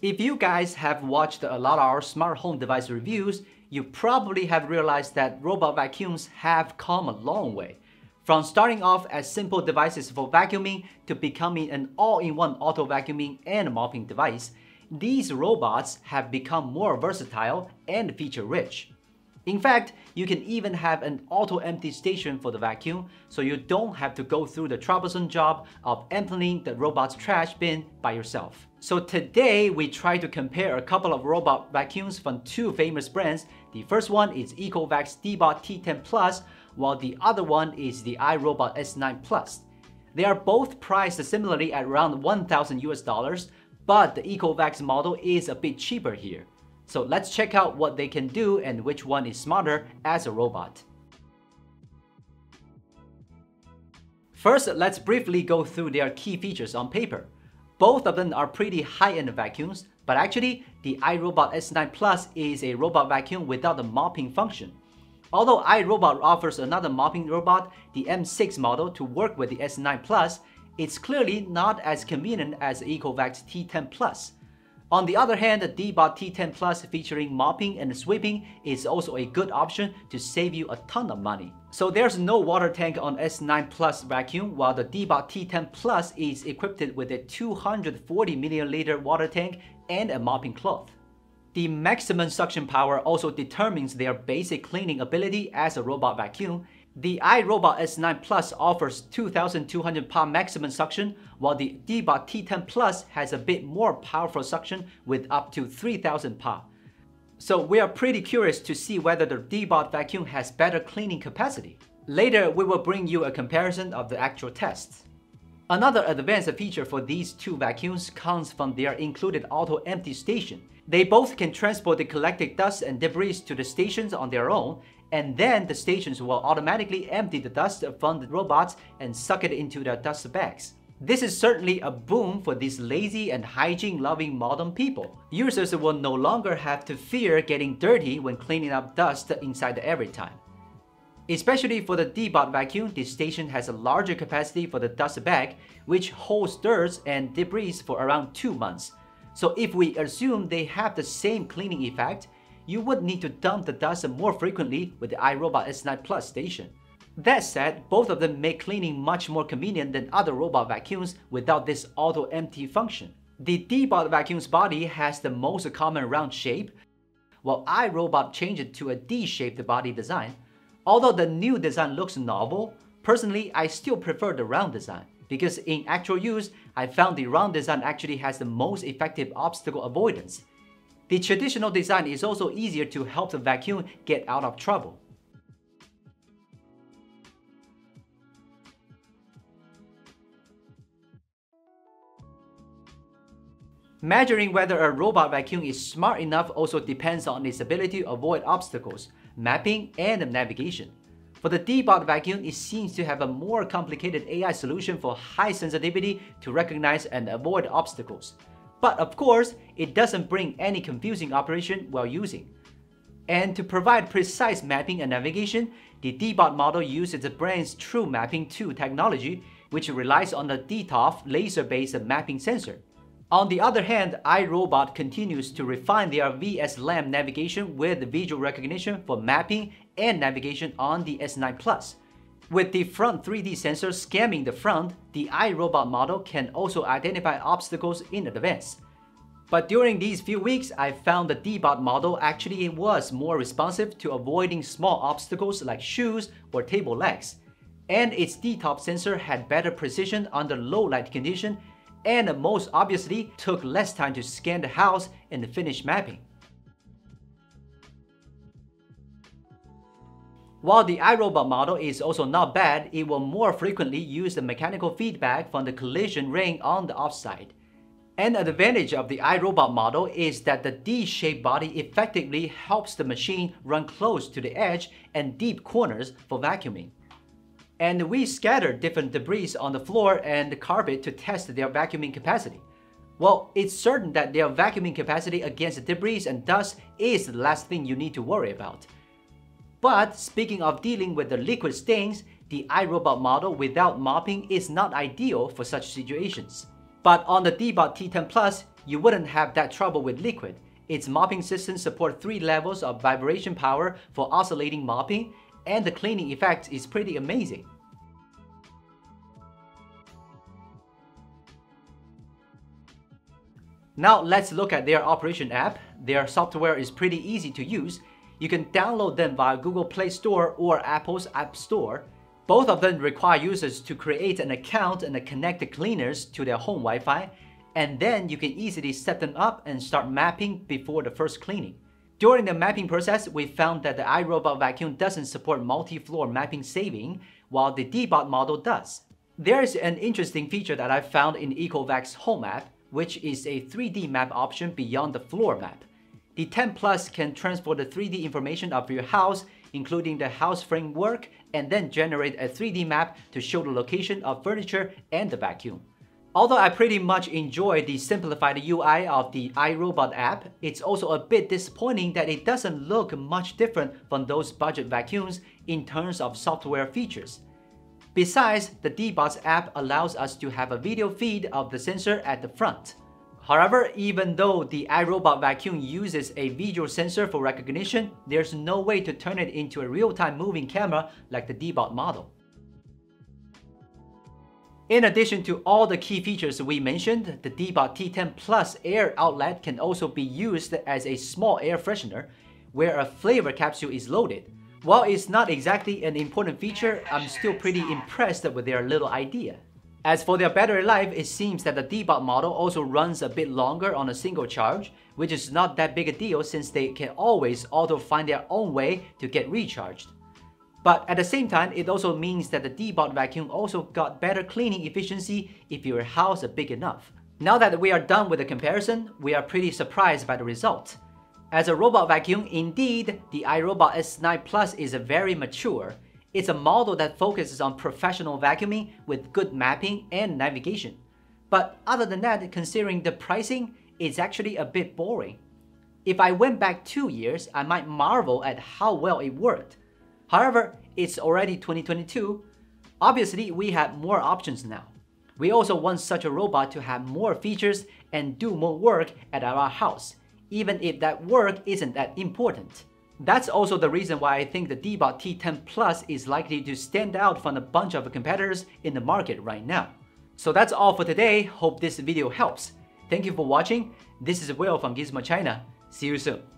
If you guys have watched a lot of our smart home device reviews, you probably have realized that robot vacuums have come a long way. From starting off as simple devices for vacuuming to becoming an all-in-one auto vacuuming and mopping device, these robots have become more versatile and feature-rich. In fact, you can even have an auto-empty station for the vacuum, so you don't have to go through the troublesome job of emptying the robot's trash bin by yourself. So today, we try to compare a couple of robot vacuums from two famous brands. The first one is ECOVACS Deebot T10 Plus, while the other one is the iRobot S9 Plus. They are both priced similarly at around $1,000, but the ECOVACS model is a bit cheaper here. So let's check out what they can do and which one is smarter as a robot. First, let's briefly go through their key features on paper. Both of them are pretty high-end vacuums, but actually, the iRobot S9 Plus is a robot vacuum without the mopping function. Although iRobot offers another mopping robot, the M6 model, to work with the S9 Plus, it's clearly not as convenient as the ECOVACS T10 Plus. On the other hand, the Deebot T10 Plus featuring mopping and sweeping is also a good option to save you a ton of money. So there's no water tank on S9 Plus vacuum, while the Deebot T10 Plus is equipped with a 240 milliliter water tank and a mopping cloth. The maximum suction power also determines their basic cleaning ability as a robot vacuum. The iRobot S9 Plus offers 2,200 PA maximum suction, while the Deebot T10 Plus has a bit more powerful suction with up to 3,000 PA. So we are pretty curious to see whether the Deebot vacuum has better cleaning capacity. Later, we will bring you a comparison of the actual tests. Another advanced feature for these two vacuums comes from their included auto-empty station. They both can transport the collected dust and debris to the stations on their own, and then the stations will automatically empty the dust from the robots and suck it into their dust bags. This is certainly a boon for these lazy and hygiene-loving modern people. Users will no longer have to fear getting dirty when cleaning up dust inside every time. Especially for the Deebot vacuum, the station has a larger capacity for the dust bag, which holds dirt and debris for around 2 months. So if we assume they have the same cleaning effect, you would need to dump the dust more frequently with the iRobot S9 Plus station. That said, both of them make cleaning much more convenient than other robot vacuums without this auto-empty function. The Deebot vacuum's body has the most common round shape, while iRobot changed it to a D-shaped body design. Although the new design looks novel, personally I still prefer the round design, because in actual use, I found the round design actually has the most effective obstacle avoidance. The traditional design is also easier to help the vacuum get out of trouble. Measuring whether a robot vacuum is smart enough also depends on its ability to avoid obstacles, mapping, and navigation. For the Deebot vacuum, it seems to have a more complicated AI solution for high sensitivity to recognize and avoid obstacles. But of course, it doesn't bring any confusing operation while using. And to provide precise mapping and navigation, the Deebot model uses the brand's True Mapping 2 technology, which relies on the DTOF laser-based mapping sensor. On the other hand, iRobot continues to refine their VS-LAM navigation with visual recognition for mapping and navigation on the S9 Plus. With the front 3D sensor scanning the front, the iRobot model can also identify obstacles in advance. But during these few weeks, I found the Deebot model actually was more responsive to avoiding small obstacles like shoes or table legs. And its DTOF sensor had better precision under low light condition, and most obviously took less time to scan the house and finish mapping. While the iRobot model is also not bad, it will more frequently use the mechanical feedback from the collision ring on the offside. An advantage of the iRobot model is that the D-shaped body effectively helps the machine run close to the edge and deep corners for vacuuming. And we scattered different debris on the floor and the carpet to test their vacuuming capacity. Well, it's certain that their vacuuming capacity against debris and dust is the last thing you need to worry about. But speaking of dealing with the liquid stains, the iRobot model without mopping is not ideal for such situations. But on the Deebot T10 Plus, you wouldn't have that trouble with liquid. Its mopping system supports 3 levels of vibration power for oscillating mopping, and the cleaning effect is pretty amazing. Now let's look at their operation app. Their software is pretty easy to use. You can download them via Google Play Store or Apple's App Store. Both of them require users to create an account and connect the cleaners to their home Wi-Fi, and then you can easily set them up and start mapping before the first cleaning. During the mapping process, we found that the iRobot vacuum doesn't support multi-floor mapping saving, while the Deebot model does. There is an interesting feature that I found in ECOVACS Home app, which is a 3D map option beyond the floor map. The 10 Plus can transport the 3D information of your house, including the house framework, and then generate a 3D map to show the location of furniture and the vacuum. Although I pretty much enjoy the simplified UI of the iRobot app, it's also a bit disappointing that it doesn't look much different from those budget vacuums in terms of software features. Besides, the Deebot's app allows us to have a video feed of the sensor at the front. However, even though the iRobot vacuum uses a visual sensor for recognition, there's no way to turn it into a real-time moving camera like the Deebot model. In addition to all the key features we mentioned, the Deebot T10 Plus air outlet can also be used as a small air freshener, where a flavor capsule is loaded. While it's not exactly an important feature, I'm still pretty impressed with their little idea. As for their battery life, it seems that the Deebot model also runs a bit longer on a single charge, which is not that big a deal since they can always auto-find their own way to get recharged. But at the same time, it also means that the Deebot vacuum also got better cleaning efficiency if your house is big enough. Now that we are done with the comparison, we are pretty surprised by the result. As a robot vacuum, indeed, the iRobot S9 Plus is very mature. It's a model that focuses on professional vacuuming with good mapping and navigation. But other than that, considering the pricing, it's actually a bit boring. If I went back 2 years, I might marvel at how well it worked. However, it's already 2022. Obviously, we have more options now. We also want such a robot to have more features and do more work at our house, even if that work isn't that important. That's also the reason why I think the Deebot T10 Plus is likely to stand out from a bunch of competitors in the market right now. So that's all for today. Hope this video helps. Thank you for watching. This is Will from Gizmochina. See you soon.